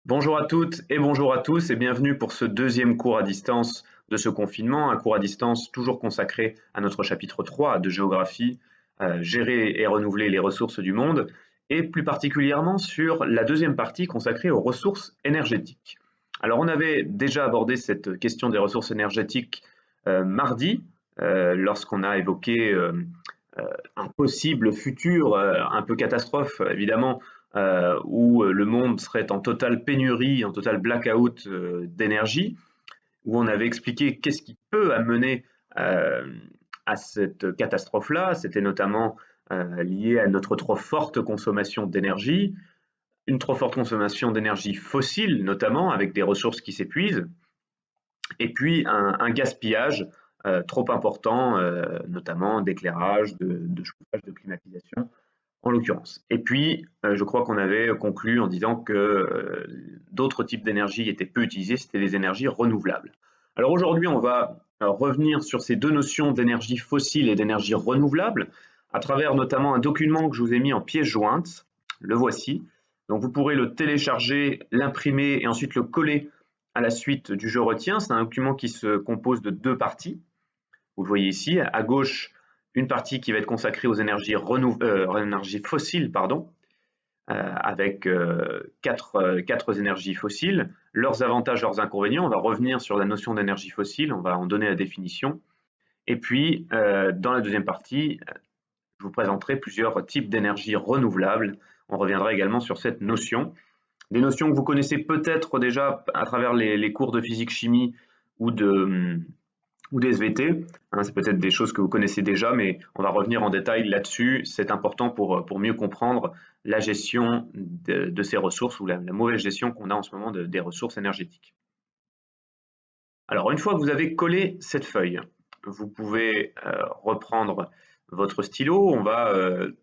Bonjour à toutes et bonjour à tous et bienvenue pour ce deuxième cours à distance de ce confinement, un cours à distance toujours consacré à notre chapitre 3 de géographie, gérer et renouveler les ressources du monde, et plus particulièrement sur la deuxième partie consacrée aux ressources énergétiques. Alors on avait déjà abordé cette question des ressources énergétiques mardi, lorsqu'on a évoqué un possible futur un peu catastrophe évidemment où le monde serait en totale pénurie, en total blackout d'énergie, où on avait expliqué qu'est-ce qui peut amener euh, à cette catastrophe-là. C'était notamment lié à notre trop forte consommation d'énergie, une trop forte consommation d'énergie fossile, notamment avec des ressources qui s'épuisent, et puis un gaspillage trop important, notamment d'éclairage, de chauffage, de climatisation, en l'occurrence. Et puis, je crois qu'on avait conclu en disant que d'autres types d'énergie étaient peu utilisés, c'était les énergies renouvelables. Alors aujourd'hui, on va revenir sur ces deux notions d'énergie fossile et d'énergie renouvelable, à travers notamment un document que je vous ai mis en pièce jointe, le voici. Donc vous pourrez le télécharger, l'imprimer et ensuite le coller à la suite du Je retiens. C'est un document qui se compose de deux parties. Vous le voyez ici, à gauche, une partie qui va être consacrée aux énergies fossiles, pardon, avec quatre énergies fossiles, leurs avantages, leurs inconvénients. On va revenir sur la notion d'énergie fossile, on va en donner la définition. Et puis, dans la deuxième partie, je vous présenterai plusieurs types d'énergie renouvelables. On reviendra également sur cette notion. Des notions que vous connaissez peut-être déjà à travers les cours de physique-chimie ou des SVT. Hein, c'est peut-être des choses que vous connaissez déjà, mais on va revenir en détail là-dessus. C'est important pour mieux comprendre la gestion de ces ressources ou la mauvaise gestion qu'on a en ce moment des ressources énergétiques. Alors, une fois que vous avez collé cette feuille, vous pouvez reprendre votre stylo. On va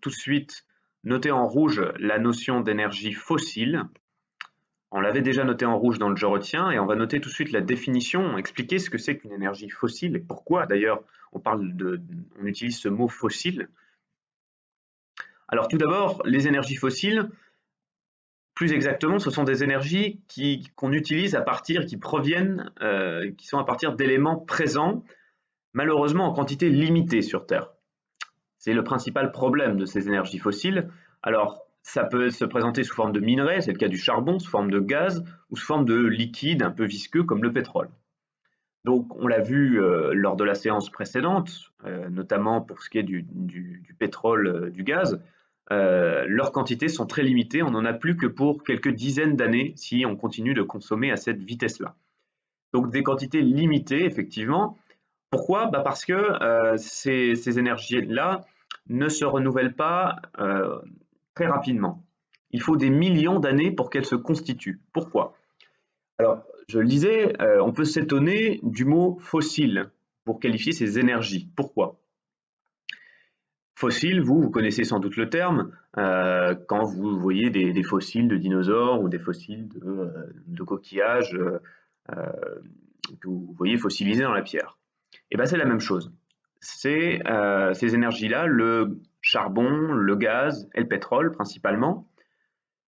tout de suite noter en rouge la notion d'énergie fossile. On l'avait déjà noté en rouge dans le Je retiens et on va noter tout de suite la définition, expliquer ce que c'est qu'une énergie fossile et pourquoi d'ailleurs on utilise ce mot fossile. Alors tout d'abord, les énergies fossiles, plus exactement, ce sont des énergies qu'on utilise qui sont à partir d'éléments présents, malheureusement en quantité limitée sur Terre. C'est le principal problème de ces énergies fossiles. Alors, ça peut se présenter sous forme de minerais, c'est le cas du charbon, sous forme de gaz ou sous forme de liquide un peu visqueux comme le pétrole. Donc, on l'a vu lors de la séance précédente, notamment pour ce qui est du pétrole, du gaz, leurs quantités sont très limitées. On n'en a plus que pour quelques dizaines d'années si on continue de consommer à cette vitesse-là. Donc, des quantités limitées, effectivement. Pourquoi? Parce que ces énergies-là ne se renouvellent pas très rapidement. Il faut des millions d'années pour qu'elles se constituent. Pourquoi? Alors, je le disais, on peut s'étonner du mot fossile pour qualifier ces énergies. Pourquoi? Fossile, vous connaissez sans doute le terme quand vous voyez des fossiles de dinosaures ou des fossiles de coquillages que vous voyez fossilisés dans la pierre. Et bien c'est la même chose. Ces énergies-là, le charbon, le gaz et le pétrole principalement,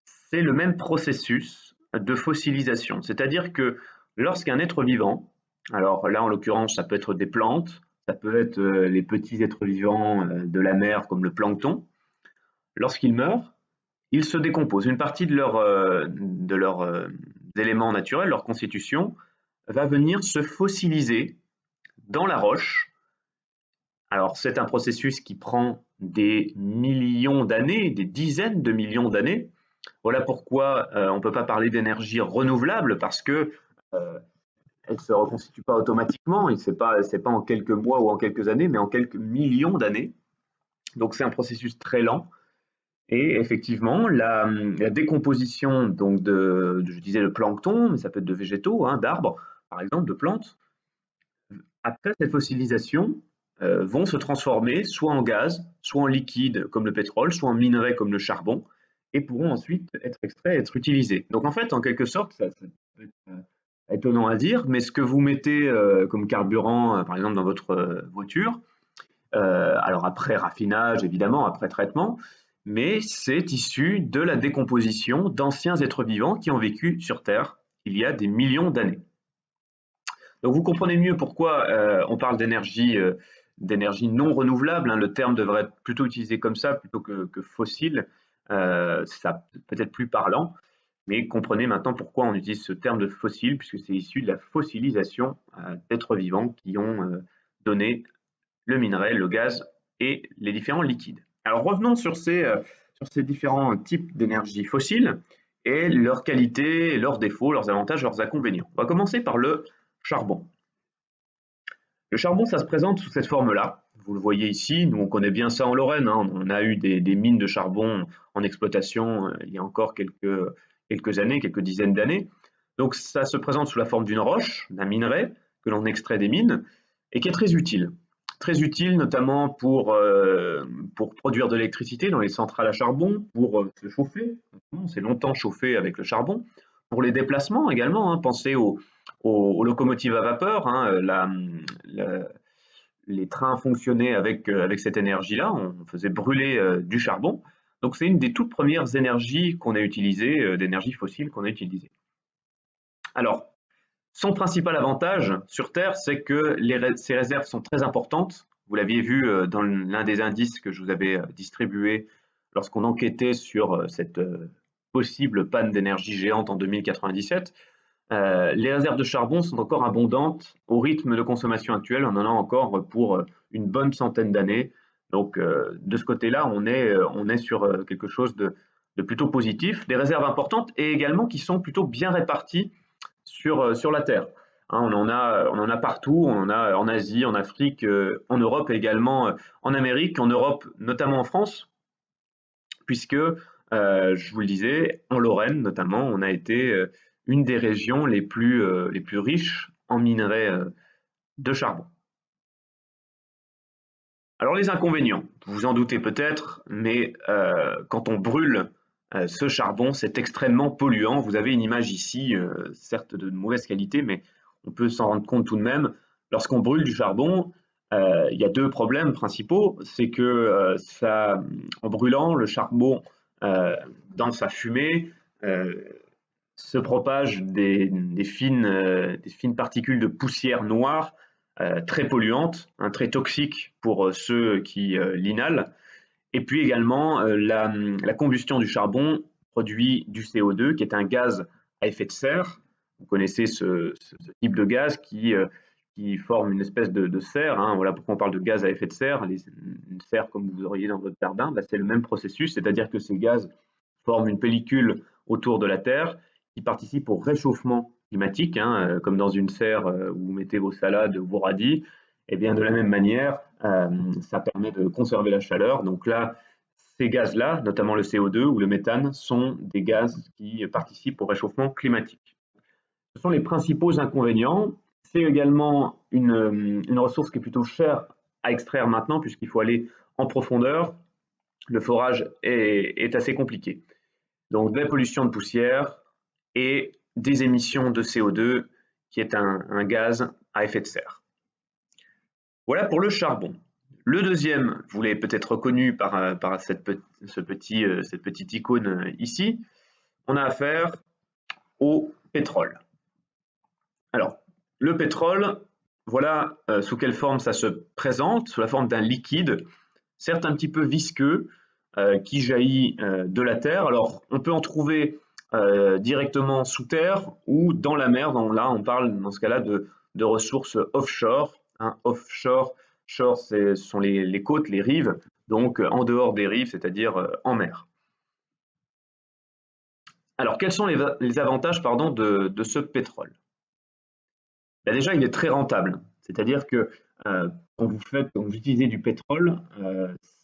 c'est le même processus de fossilisation. C'est-à-dire que lorsqu'un être vivant, alors là en l'occurrence ça peut être des plantes, ça peut être les petits êtres vivants de la mer comme le plancton, lorsqu'ils meurent, ils se décomposent. Une partie de leurs éléments naturels, leur constitution, va venir se fossiliser dans la roche. Alors c'est un processus qui prend des millions d'années, des dizaines de millions d'années. Voilà pourquoi on ne peut pas parler d'énergie renouvelable parce que elle ne se reconstitue pas automatiquement et c'est pas en quelques mois ou en quelques années, mais en quelques millions d'années. Donc c'est un processus très lent. Et effectivement, la décomposition donc je disais le plancton, mais ça peut être de végétaux, hein, d'arbres, par exemple, de plantes, après cette fossilisation, vont se transformer soit en gaz, soit en liquide comme le pétrole, soit en minerai comme le charbon, et pourront ensuite être extraits et être utilisés. Donc en fait, en quelque sorte, ça peut être étonnant à dire, mais ce que vous mettez comme carburant, par exemple, dans votre voiture, alors après raffinage, évidemment, après traitement, mais c'est issu de la décomposition d'anciens êtres vivants qui ont vécu sur Terre il y a des millions d'années. Donc vous comprenez mieux pourquoi on parle d'énergie non renouvelable, hein. Le terme devrait être plutôt utilisé comme ça plutôt que fossile. Ça peut-être plus parlant, mais comprenez maintenant pourquoi on utilise ce terme de fossile, puisque c'est issu de la fossilisation d'êtres vivants qui ont donné le minerai, le gaz et les différents liquides. Alors revenons sur ces différents types d'énergie fossile et leurs qualités, leurs défauts, leurs avantages, leurs inconvénients. On va commencer par le charbon. Le charbon, ça se présente sous cette forme-là. Vous le voyez ici, nous on connaît bien ça en Lorraine, hein. On a eu des mines de charbon en exploitation il y a encore quelques années, quelques dizaines d'années. Donc ça se présente sous la forme d'une roche, d'un minerai que l'on extrait des mines et qui est très utile. Très utile notamment pour produire de l'électricité dans les centrales à charbon, pour se chauffer. On s'est longtemps chauffé avec le charbon. Pour les déplacements également, hein. Pensez aux locomotives à vapeur, hein. Les trains fonctionnaient avec cette énergie-là, on faisait brûler du charbon. Donc c'est une des toutes premières énergies qu'on a utilisées, d'énergie fossile qu'on a utilisées. Alors, son principal avantage sur Terre, c'est que ces réserves sont très importantes. Vous l'aviez vu dans l'un des indices que je vous avais distribué lorsqu'on enquêtait sur cette possible panne d'énergie géante en 2097. Les réserves de charbon sont encore abondantes. Au rythme de consommation actuel, on en a encore pour une bonne centaine d'années. Donc de ce côté-là, on est sur quelque chose de plutôt positif. Des réserves importantes et également qui sont plutôt bien réparties sur la Terre. Hein, on en a partout, on en a en Asie, en Afrique, en Europe et également en Amérique, en Europe, notamment en France, puisque, je vous le disais, en Lorraine notamment, on a été une des régions les plus riches en minerais de charbon. Alors les inconvénients, vous vous en doutez peut-être, mais quand on brûle ce charbon, c'est extrêmement polluant. Vous avez une image ici, certes de mauvaise qualité, mais on peut s'en rendre compte tout de même. Lorsqu'on brûle du charbon, il y a deux problèmes principaux. C'est que en brûlant le charbon dans sa fumée, se propagent des fines particules de poussière noire très polluantes, hein, très toxiques pour ceux qui l'inhalent. Et puis également, la combustion du charbon produit du CO2, qui est un gaz à effet de serre. Vous connaissez ce type de gaz qui forme une espèce de serre, hein. Voilà pourquoi on parle de gaz à effet de serre. Une serre comme vous auriez dans votre jardin, c'est le même processus, c'est-à-dire que ces gaz forment une pellicule autour de la Terre qui participe au réchauffement climatique, hein, comme dans une serre où vous mettez vos salades, vos radis. Et bien de la même manière, ça permet de conserver la chaleur. Donc là, ces gaz-là, notamment le CO2 ou le méthane, sont des gaz qui participent au réchauffement climatique. Ce sont les principaux inconvénients. C'est également une ressource qui est plutôt chère à extraire maintenant, puisqu'il faut aller en profondeur. Le forage est assez compliqué. Donc de la pollution de poussière et des émissions de CO2, qui est un gaz à effet de serre. Voilà pour le charbon. Le deuxième, vous l'avez peut-être reconnu par cette petite icône ici, on a affaire au pétrole. Alors, le pétrole, voilà sous quelle forme ça se présente, sous la forme d'un liquide, certes un petit peu visqueux, qui jaillit de la terre. Alors, on peut en trouver directement sous terre ou dans la mer. Là, on parle dans ce cas-là de ressources offshore. Hein. Offshore, ce sont les côtes, les rives, donc en dehors des rives, c'est-à-dire en mer. Alors, quels sont les avantages de ce pétrole? Ben déjà, il est très rentable. C'est-à-dire que quand vous utilisez du pétrole,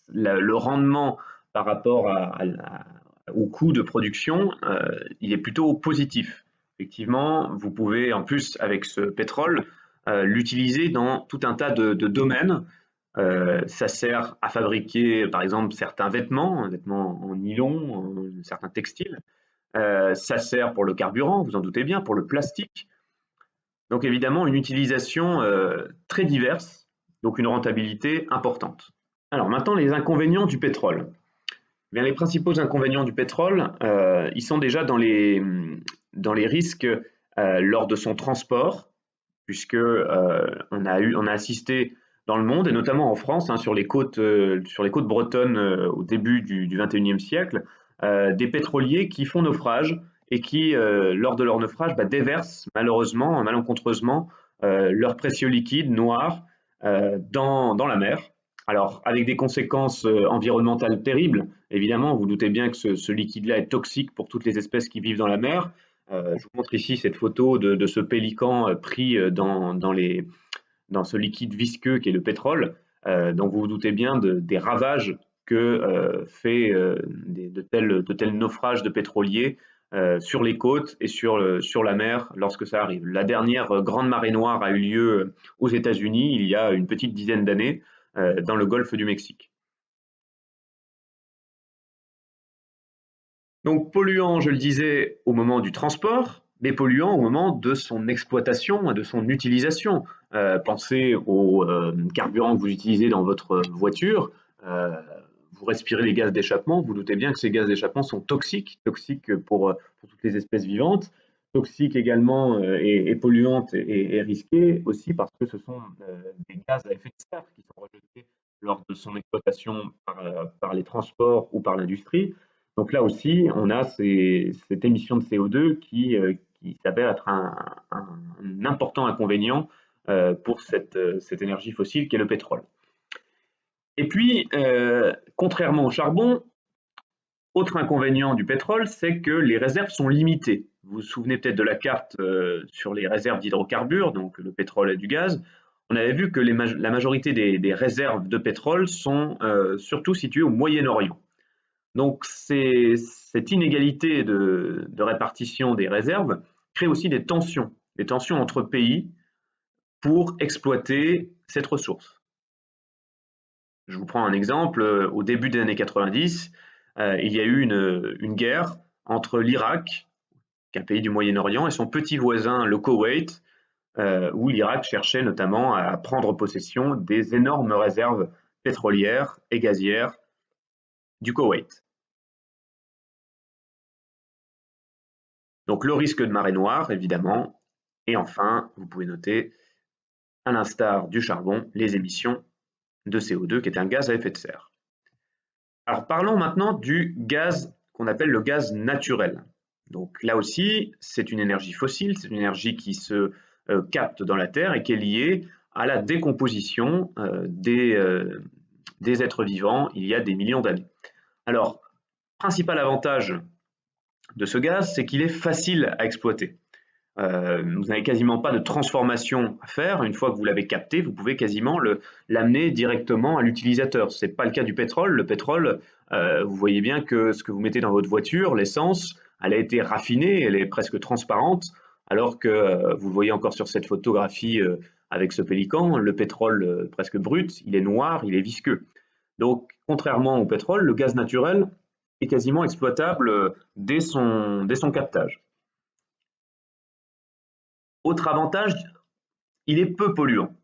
le rendement par rapport au coût de production, il est plutôt positif. Effectivement, vous pouvez en plus avec ce pétrole l'utiliser dans tout un tas de domaines. Ça sert à fabriquer par exemple certains vêtements en nylon, certains textiles. Ça sert pour le carburant, vous en doutez bien, pour le plastique. Donc évidemment une utilisation très diverse, donc une rentabilité importante. Alors maintenant les inconvénients du pétrole. Bien, les principaux inconvénients du pétrole, ils sont déjà dans les risques lors de son transport, puisque on a assisté dans le monde, et notamment en France, hein, sur les côtes bretonnes au début du 21e siècle, des pétroliers qui font naufrage et qui, lors de leur naufrage, déversent malheureusement, malencontreusement, leurs précieux liquides noirs dans la mer. Alors, avec des conséquences environnementales terribles, évidemment, vous, vous doutez bien que ce liquide-là est toxique pour toutes les espèces qui vivent dans la mer. Je vous montre ici cette photo de ce pélican pris dans ce liquide visqueux qui est le pétrole. Donc vous vous doutez bien des ravages que fait de tels naufrages de pétroliers sur les côtes et sur la mer lorsque ça arrive. La dernière grande marée noire a eu lieu aux États-Unis il y a une petite dizaine d'années dans le golfe du Mexique. Donc polluant, je le disais, au moment du transport, mais polluant au moment de son exploitation, de son utilisation. Pensez au carburant que vous utilisez dans votre voiture. Euh, vous respirez les gaz d'échappement, vous doutez bien que ces gaz d'échappement sont toxiques, toxiques pour toutes les espèces vivantes, toxiques également et polluantes et risquées aussi parce que ce sont des gaz à effet de serre qui sont rejetés lors de son exploitation par les transports ou par l'industrie. Donc là aussi, on a cette émission de CO2 qui s'avère être un important inconvénient pour cette énergie fossile qu'est le pétrole. Et puis, contrairement au charbon, autre inconvénient du pétrole, c'est que les réserves sont limitées. Vous vous souvenez peut-être de la carte sur les réserves d'hydrocarbures, donc le pétrole et du gaz. On avait vu que la majorité des réserves de pétrole sont surtout situées au Moyen-Orient. Donc cette inégalité de répartition des réserves crée aussi des tensions entre pays pour exploiter cette ressource. Je vous prends un exemple, au début des années 90, il y a eu une guerre entre l'Irak, qui est un pays du Moyen-Orient, et son petit voisin, le Koweït, où l'Irak cherchait notamment à prendre possession des énormes réserves pétrolières et gazières du Koweït. Donc le risque de marée noire, évidemment. Et enfin, vous pouvez noter, à l'instar du charbon, les émissions de CO2, qui est un gaz à effet de serre. Alors parlons maintenant du gaz qu'on appelle le gaz naturel. Donc là aussi, c'est une énergie fossile, c'est une énergie qui se capte dans la Terre et qui est liée à la décomposition des êtres vivants il y a des millions d'années. Alors, principal avantage de ce gaz, c'est qu'il est facile à exploiter. Vous n'avez quasiment pas de transformation à faire. Une fois que vous l'avez capté, vous pouvez quasiment l'amener directement à l'utilisateur. Ce n'est pas le cas du pétrole. Le pétrole, vous voyez bien que ce que vous mettez dans votre voiture, l'essence, elle a été raffinée, elle est presque transparente, alors que vous le voyez encore sur cette photographie avec ce pélican, le pétrole presque brut, il est noir, il est visqueux. Donc, contrairement au pétrole, le gaz naturel est quasiment exploitable dès son captage. Autre avantage, il est peu polluant.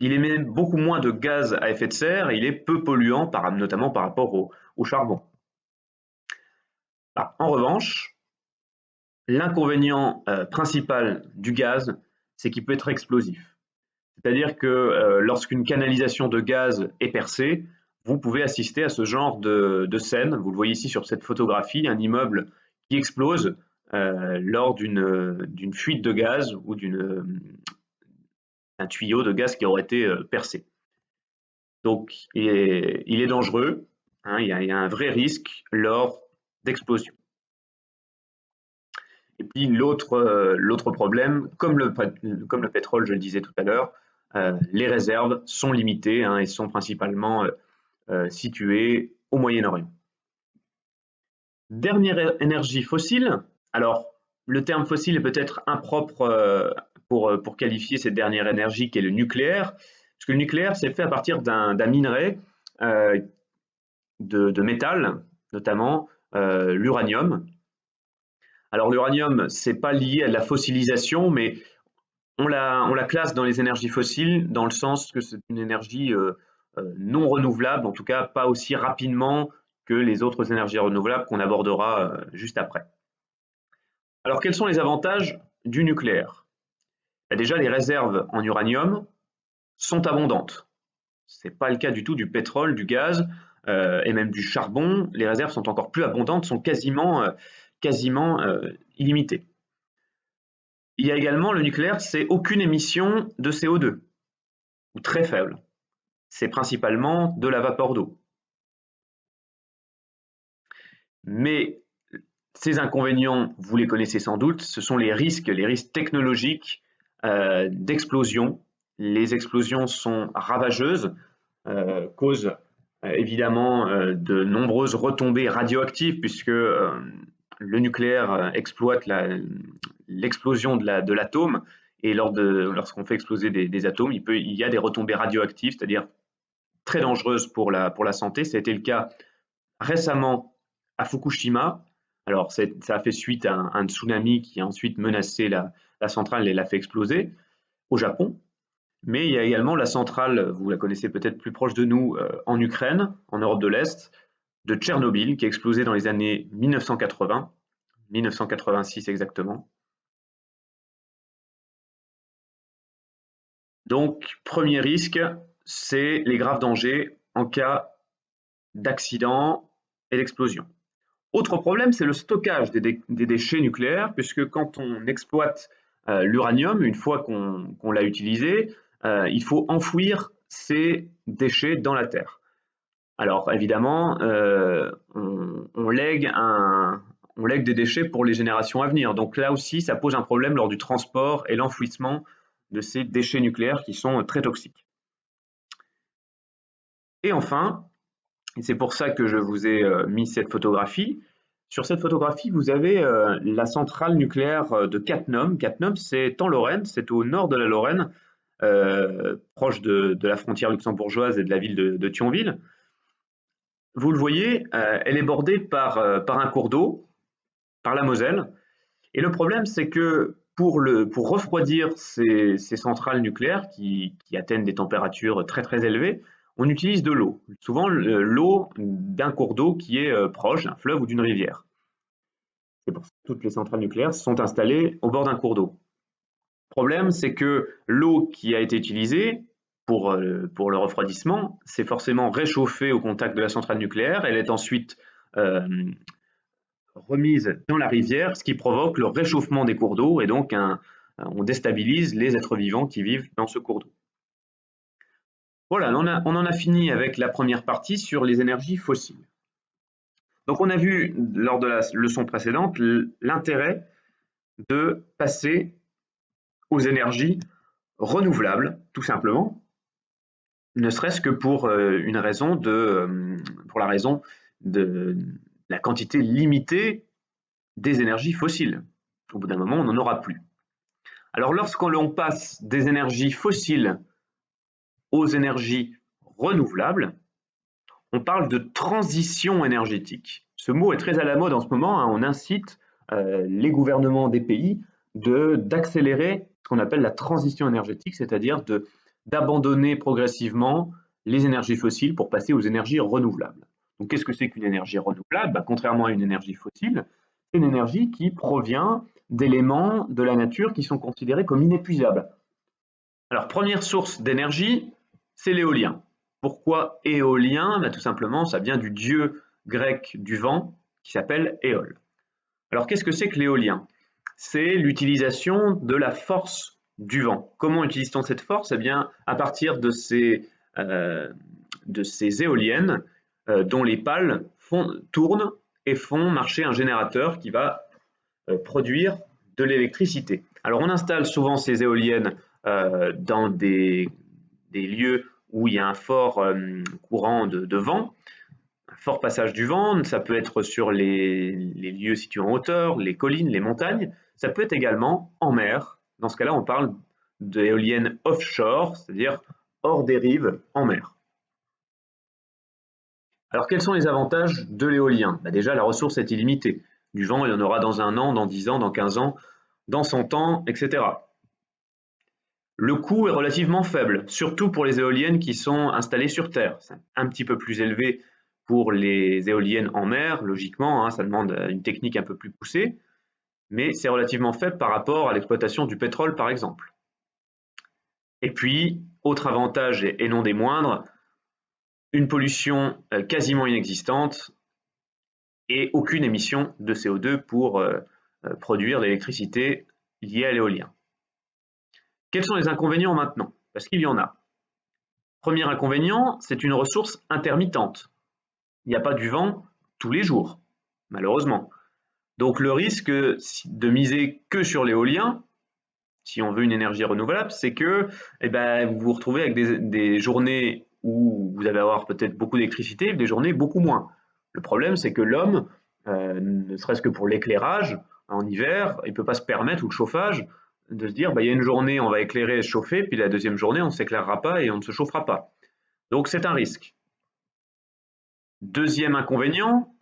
Il émet beaucoup moins de gaz à effet de serre et il est peu polluant, notamment par rapport au charbon. En revanche, l'inconvénient principal du gaz, c'est qu'il peut être explosif. C'est-à-dire que lorsqu'une canalisation de gaz est percée, vous pouvez assister à ce genre de scène. Vous le voyez ici sur cette photographie, un immeuble qui explose lors d'une fuite de gaz ou un tuyau de gaz qui aurait été percé. Donc, il est dangereux, hein, il y a un vrai risque lors d'explosion. Et puis l'autre problème, comme le pétrole, je le disais tout à l'heure, les réserves sont limitées hein, et sont principalement situées au Moyen-Orient. Dernière énergie fossile, alors le terme fossile est peut-être impropre pour qualifier cette dernière énergie qui est le nucléaire, parce que le nucléaire c'est fait à partir d'un minerai de métal, notamment l'uranium. Alors l'uranium, c'est pas lié à de la fossilisation, mais on la classe dans les énergies fossiles dans le sens que c'est une énergie non renouvelable, en tout cas pas aussi rapidement que les autres énergies renouvelables qu'on abordera juste après. Alors, quels sont les avantages du nucléaire? Déjà, les réserves en uranium sont abondantes. Ce n'est pas le cas du tout du pétrole, du gaz et même du charbon. Les réserves sont encore plus abondantes, sont quasiment illimitées. Il y a également le nucléaire, c'est aucune émission de CO2, ou très faible. C'est principalement de la vapeur d'eau. Mais ces inconvénients, vous les connaissez sans doute, ce sont les risques technologiques d'explosion. Les explosions sont ravageuses, causent évidemment de nombreuses retombées radioactives puisque le nucléaire exploite l'explosion de l'atome et lorsqu'on fait exploser des atomes, il y a des retombées radioactives, c'est-à-dire très dangereuses pour la santé. Ça a été le cas récemment à Fukushima. Alors ça a fait suite à un tsunami qui a ensuite menacé la centrale et l'a fait exploser au Japon. Mais il y a également la centrale, vous la connaissez peut-être plus proche de nous, en Ukraine, en Europe de l'Est, de Tchernobyl, qui a explosé dans les années 1980, 1986 exactement. Donc, premier risque, c'est les graves dangers en cas d'accident et d'explosion. Autre problème, c'est le stockage des déchets nucléaires, puisque quand on exploite l'uranium, une fois qu'on l'a utilisé, il faut enfouir ces déchets dans la terre. Alors évidemment, on lègue des déchets pour les générations à venir. Donc là aussi, ça pose un problème lors du transport et l'enfouissement de ces déchets nucléaires qui sont très toxiques. Et enfin, et c'est pour ça que je vous ai mis cette photographie. Sur cette photographie, vous avez la centrale nucléaire de Cattenom. Cattenom, c'est en Lorraine, c'est au nord de la Lorraine, proche de la frontière luxembourgeoise et de la ville de Thionville. Vous le voyez, elle est bordée par un cours d'eau, par la Moselle. Et le problème, c'est que pour refroidir ces centrales nucléaires qui atteignent des températures très très élevées, on utilise de l'eau. Souvent l'eau d'un cours d'eau qui est proche d'un fleuve ou d'une rivière. C'est pour ça que toutes les centrales nucléaires sont installées au bord d'un cours d'eau. Le problème, c'est que l'eau qui a été utilisée pour le refroidissement, c'est forcément réchauffée au contact de la centrale nucléaire. Elle est ensuite remise dans la rivière, ce qui provoque le réchauffement des cours d'eau et donc on déstabilise les êtres vivants qui vivent dans ce cours d'eau. Voilà, on en a fini avec la première partie sur les énergies fossiles. Donc on a vu lors de la leçon précédente l'intérêt de passer aux énergies renouvelables, tout simplement, ne serait-ce que pour la raison de la quantité limitée des énergies fossiles. Au bout d'un moment, on n'en aura plus. Alors lorsqu'on passe des énergies fossiles aux énergies renouvelables, on parle de transition énergétique. Ce mot est très à la mode en ce moment, hein. On incite les gouvernements des pays d'accélérer ce qu'on appelle la transition énergétique, c'est-à-dire d'abandonner progressivement les énergies fossiles pour passer aux énergies renouvelables. Donc qu'est-ce que c'est qu'une énergie renouvelable? Contrairement à une énergie fossile, c'est une énergie qui provient d'éléments de la nature qui sont considérés comme inépuisables. Alors première source d'énergie, c'est l'éolien. Pourquoi éolien? Tout simplement, ça vient du dieu grec du vent qui s'appelle Éole. Alors qu'est-ce que c'est que l'éolien? C'est l'utilisation de la force du vent. Comment utilise-t-on cette force? Eh bien, à partir de ces éoliennes dont les pales tournent et font marcher un générateur qui va produire de l'électricité. Alors on installe souvent ces éoliennes dans des lieux où il y a un fort courant de vent, un fort passage du vent. Ça peut être sur les lieux situés en hauteur, les collines, les montagnes. Ça peut être également en mer. Dans ce cas-là, on parle d'éoliennes offshore, c'est-à-dire hors des rives, en mer. Alors quels sont les avantages de l'éolien? Déjà, la ressource est illimitée. Du vent, il y en aura dans 1 an, dans 10 ans, dans 15 ans, dans 100 ans, etc. Le coût est relativement faible, surtout pour les éoliennes qui sont installées sur Terre. C'est un petit peu plus élevé pour les éoliennes en mer, logiquement, hein, ça demande une technique un peu plus poussée, mais c'est relativement faible par rapport à l'exploitation du pétrole, par exemple. Et puis, autre avantage et non des moindres, une pollution quasiment inexistante et aucune émission de CO2 pour produire de l'électricité liée à l'éolien. Quels sont les inconvénients maintenant? Parce qu'il y en a. Premier inconvénient, c'est une ressource intermittente. Il n'y a pas du vent tous les jours, malheureusement. Donc le risque de miser que sur l'éolien, si on veut une énergie renouvelable, c'est que vous vous retrouvez avec des journées où vous allez avoir peut-être beaucoup d'électricité et des journées beaucoup moins. Le problème, c'est que l'homme, ne serait-ce que pour l'éclairage, en hiver, il ne peut pas se permettre, ou le chauffage, de se dire, il y a une journée, on va éclairer et se chauffer, puis la deuxième journée, on ne s'éclairera pas et on ne se chauffera pas. Donc c'est un risque. Deuxième inconvénient,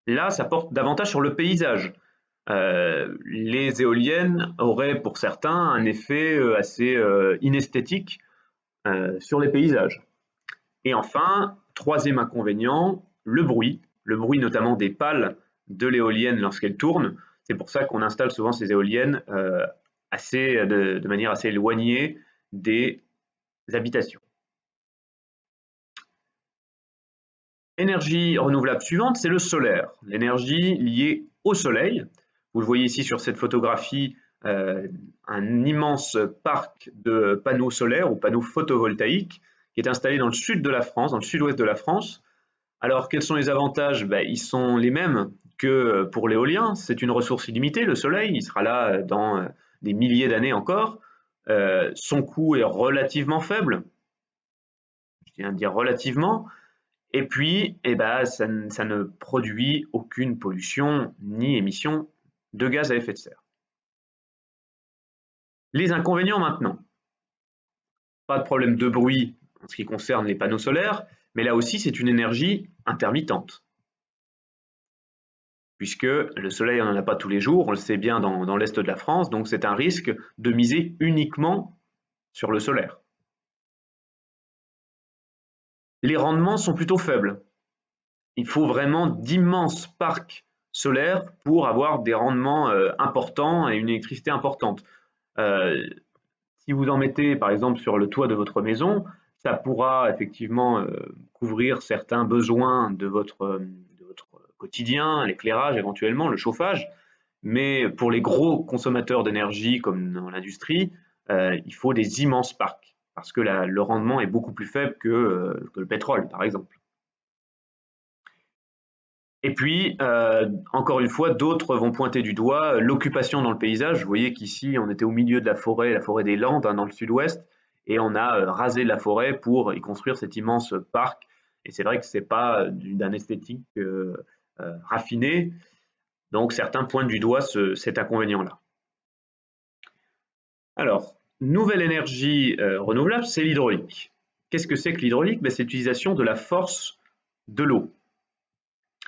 là, ça porte davantage sur le paysage. Les éoliennes auraient pour certains un effet assez inesthétique sur les paysages. Et enfin, troisième inconvénient, le bruit notamment des pales de l'éolienne lorsqu'elle tourne. C'est pour ça qu'on installe souvent ces éoliennes de manière assez éloignée des habitations. Énergie renouvelable suivante, c'est le solaire, l'énergie liée au soleil. Vous le voyez ici sur cette photographie, un immense parc de panneaux solaires ou panneaux photovoltaïques qui est installé dans le sud de la France, dans le sud-ouest de la France. Alors, quels sont les avantages? Ils sont les mêmes que pour l'éolien. C'est une ressource illimitée, le soleil. Il sera là dans des milliers d'années encore. Son coût est relativement faible. Je viens de dire relativement. Et puis, ça ne produit aucune pollution ni émission de gaz à effet de serre. Les inconvénients maintenant. Pas de problème de bruit en ce qui concerne les panneaux solaires, mais là aussi, c'est une énergie intermittente. Puisque le soleil, on n'en a pas tous les jours, on le sait bien dans l'est de la France, donc c'est un risque de miser uniquement sur le solaire. Les rendements sont plutôt faibles. Il faut vraiment d'immenses parcs solaires pour avoir des rendements importants et une électricité importante. Si vous en mettez par exemple sur le toit de votre maison, ça pourra effectivement couvrir certains besoins de votre quotidien, l'éclairage éventuellement, le chauffage, mais pour les gros consommateurs d'énergie comme dans l'industrie, il faut des immenses parcs parce que le rendement est beaucoup plus faible que le pétrole par exemple. Et puis, encore une fois, d'autres vont pointer du doigt l'occupation dans le paysage. Vous voyez qu'ici, on était au milieu de la forêt des Landes, hein, dans le sud-ouest, et on a rasé la forêt pour y construire cet immense parc. Et c'est vrai que ce n'est pas d'un esthétique raffiné, donc certains pointent du doigt cet inconvénient-là. Alors, nouvelle énergie renouvelable, c'est l'hydraulique. Qu'est-ce que c'est que l'hydraulique? C'est l'utilisation de la force de l'eau.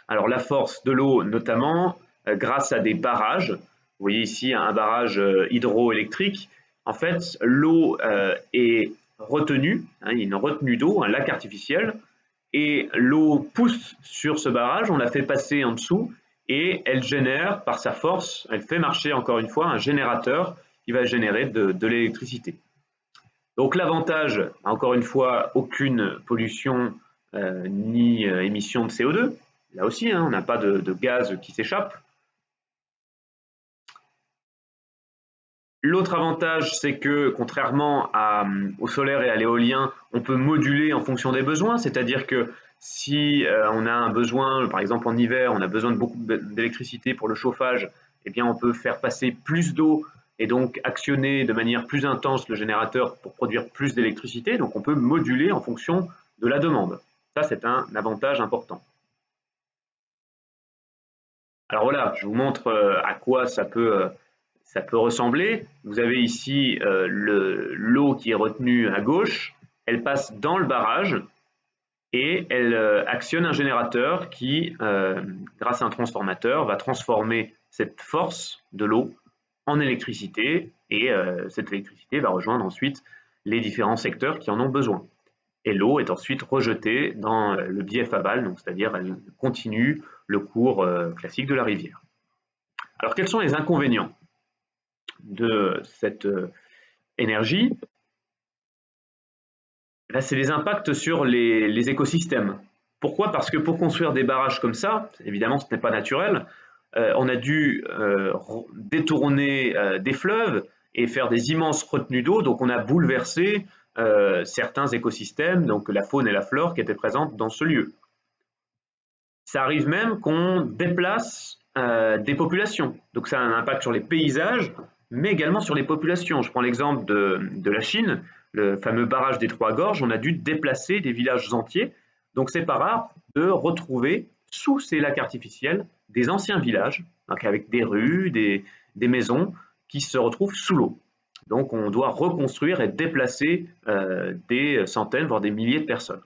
Alors la force de l'eau notamment grâce à des barrages. Vous voyez ici un barrage hydroélectrique. En fait, l'eau est retenue, hein, il y a une retenue d'eau, un lac artificiel, et l'eau pousse sur ce barrage, on la fait passer en dessous, et elle génère par sa force, elle fait marcher encore une fois un générateur qui va générer de l'électricité. Donc l'avantage, encore une fois, aucune pollution ni émission de CO2. Là aussi, hein, on n'a pas de gaz qui s'échappe. L'autre avantage, c'est que contrairement au solaire et à l'éolien, on peut moduler en fonction des besoins, c'est-à-dire que si on a un besoin, par exemple en hiver, on a besoin de beaucoup d'électricité pour le chauffage, eh bien on peut faire passer plus d'eau et donc actionner de manière plus intense le générateur pour produire plus d'électricité. Donc on peut moduler en fonction de la demande. Ça, c'est un avantage important. Alors voilà, je vous montre à quoi ça peut ressembler. Vous avez ici l'eau qui est retenue à gauche, elle passe dans le barrage et elle actionne un générateur qui, grâce à un transformateur, va transformer cette force de l'eau en électricité et cette électricité va rejoindre ensuite les différents secteurs qui en ont besoin. et l'eau est ensuite rejetée dans le bief aval, donc c'est-à-dire elle continue le cours classique de la rivière. Alors quels sont les inconvénients de cette énergie? Là, c'est les impacts sur les écosystèmes. Pourquoi? Parce que pour construire des barrages comme ça, évidemment ce n'est pas naturel, on a dû détourner des fleuves et faire des immenses retenues d'eau, donc on a bouleversé certains écosystèmes, donc la faune et la flore qui étaient présentes dans ce lieu. Ça arrive même qu'on déplace des populations, donc ça a un impact sur les paysages, mais également sur les populations. Je prends l'exemple de la Chine, le fameux barrage des Trois Gorges, on a dû déplacer des villages entiers, donc c'est pas rare de retrouver sous ces lacs artificiels des anciens villages, donc avec des rues, des maisons qui se retrouvent sous l'eau. Donc on doit reconstruire et déplacer des centaines, voire des milliers de personnes.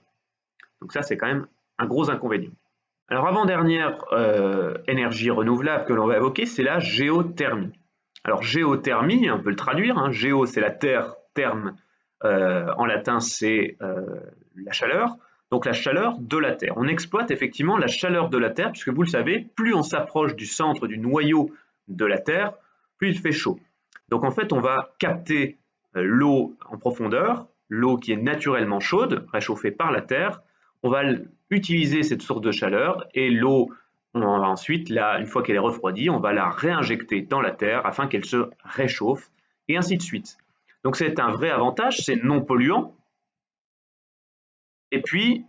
Donc ça, c'est quand même un gros inconvénient. Alors avant-dernière énergie renouvelable que l'on va évoquer, c'est la géothermie. Alors géothermie, on peut le traduire, hein, géo c'est la terre, therme en latin c'est la chaleur, donc la chaleur de la Terre. On exploite effectivement la chaleur de la Terre, puisque vous le savez, plus on s'approche du centre, du noyau de la Terre, plus il fait chaud. Donc en fait, on va capter l'eau en profondeur, l'eau qui est naturellement chaude, réchauffée par la Terre, on va utiliser cette source de chaleur et l'eau, on va ensuite, une fois qu'elle est refroidie, on va la réinjecter dans la Terre afin qu'elle se réchauffe et ainsi de suite. Donc c'est un vrai avantage, c'est non polluant. Et puis,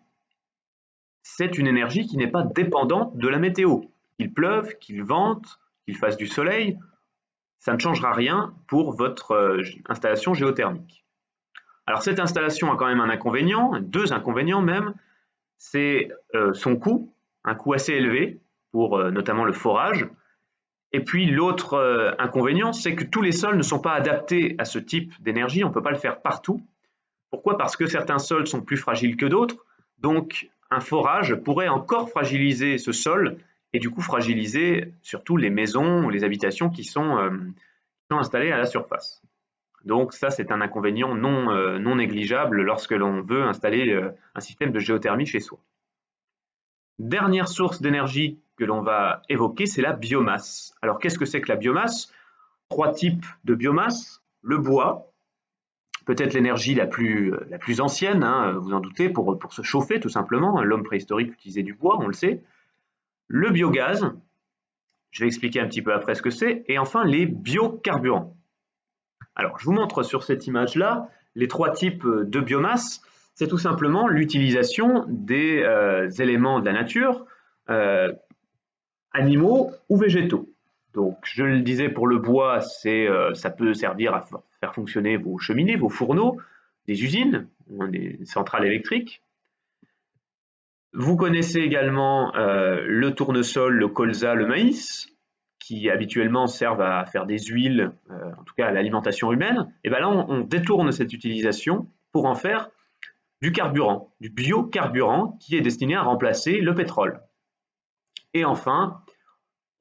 c'est une énergie qui n'est pas dépendante de la météo. Qu'il pleuve, qu'il vente, qu'il fasse du soleil, ça ne changera rien pour votre installation géothermique. Alors cette installation a quand même un inconvénient, deux inconvénients même, c'est son coût, un coût assez élevé pour notamment le forage. Et puis l'autre inconvénient, c'est que tous les sols ne sont pas adaptés à ce type d'énergie, on ne peut pas le faire partout. Pourquoi? Parce que certains sols sont plus fragiles que d'autres, donc un forage pourrait encore fragiliser ce sol et du coup fragiliser surtout les maisons ou les habitations qui sont installées à la surface. Donc ça, c'est un inconvénient non négligeable lorsque l'on veut installer un système de géothermie chez soi. Dernière source d'énergie que l'on va évoquer, c'est la biomasse. Alors qu'est-ce que c'est que la biomasse? Trois types de biomasse. Le bois, peut-être l'énergie la plus ancienne, hein, vous en doutez, pour se chauffer tout simplement. L'homme préhistorique utilisait du bois, on le sait. Le biogaz, je vais expliquer un petit peu après ce que c'est. Et enfin, les biocarburants. Alors, je vous montre sur cette image-là les trois types de biomasse. C'est tout simplement l'utilisation des éléments de la nature, animaux ou végétaux. Donc, je le disais, pour le bois, ça peut servir à faire fonctionner vos cheminées, vos fourneaux, des usines, des centrales électriques. Vous connaissez également le tournesol, le colza, le maïs, qui habituellement servent à faire des huiles, en tout cas à l'alimentation humaine. Et bien là, on détourne cette utilisation pour en faire du carburant, du biocarburant qui est destiné à remplacer le pétrole. Et enfin,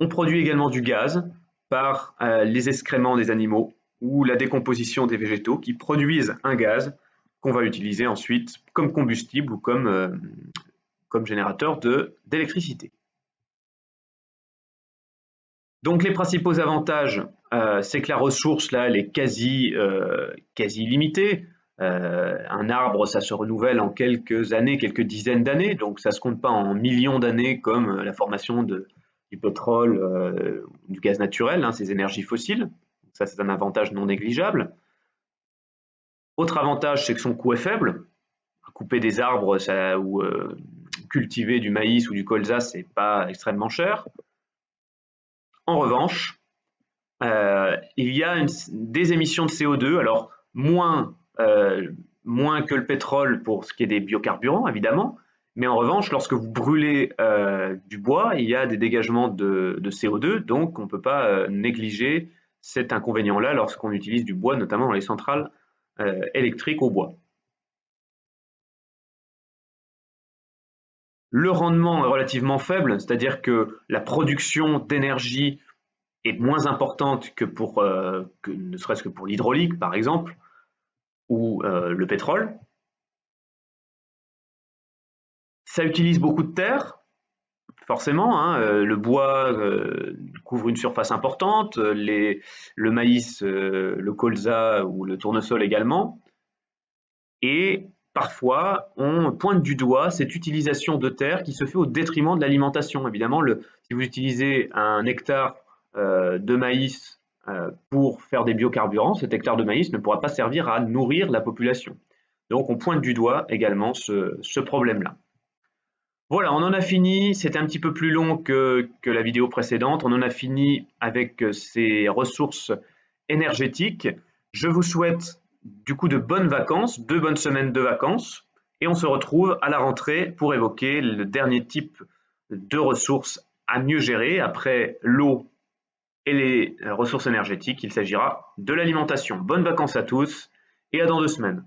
on produit également du gaz par les excréments des animaux ou la décomposition des végétaux qui produisent un gaz qu'on va utiliser ensuite comme combustible ou comme générateur d'électricité. Donc les principaux avantages, c'est que la ressource là, elle est quasi illimitée. Un arbre, ça se renouvelle en quelques années, quelques dizaines d'années, donc ça ne se compte pas en millions d'années comme la formation du pétrole, du gaz naturel, hein, ces énergies fossiles. Ça, c'est un avantage non négligeable. Autre avantage, c'est que son coût est faible. Couper des arbres ou cultiver du maïs ou du colza, c'est pas extrêmement cher. En revanche, il y a des émissions de CO2, alors moins que le pétrole pour ce qui est des biocarburants, évidemment, mais en revanche, lorsque vous brûlez du bois, il y a des dégagements de CO2, donc on ne peut pas négliger cet inconvénient-là lorsqu'on utilise du bois, notamment dans les centrales électriques au bois. Le rendement est relativement faible, c'est-à-dire que la production d'énergie est moins importante que ne serait-ce que pour l'hydraulique, par exemple, ou le pétrole. Ça utilise beaucoup de terre, forcément, hein, le bois couvre une surface importante, le maïs, le colza ou le tournesol également. Et parfois, on pointe du doigt cette utilisation de terre qui se fait au détriment de l'alimentation. Évidemment, si vous utilisez un hectare de maïs pour faire des biocarburants, cet hectare de maïs ne pourra pas servir à nourrir la population. Donc on pointe du doigt également ce problème-là. Voilà, on en a fini. C'était un petit peu plus long que la vidéo précédente. On en a fini avec ces ressources énergétiques. Je vous souhaite du coup de bonnes vacances, 2 bonnes semaines de vacances. Et on se retrouve à la rentrée pour évoquer le dernier type de ressources à mieux gérer après l'eau et les ressources énergétiques. Il s'agira de l'alimentation. Bonnes vacances à tous et à dans 2 semaines.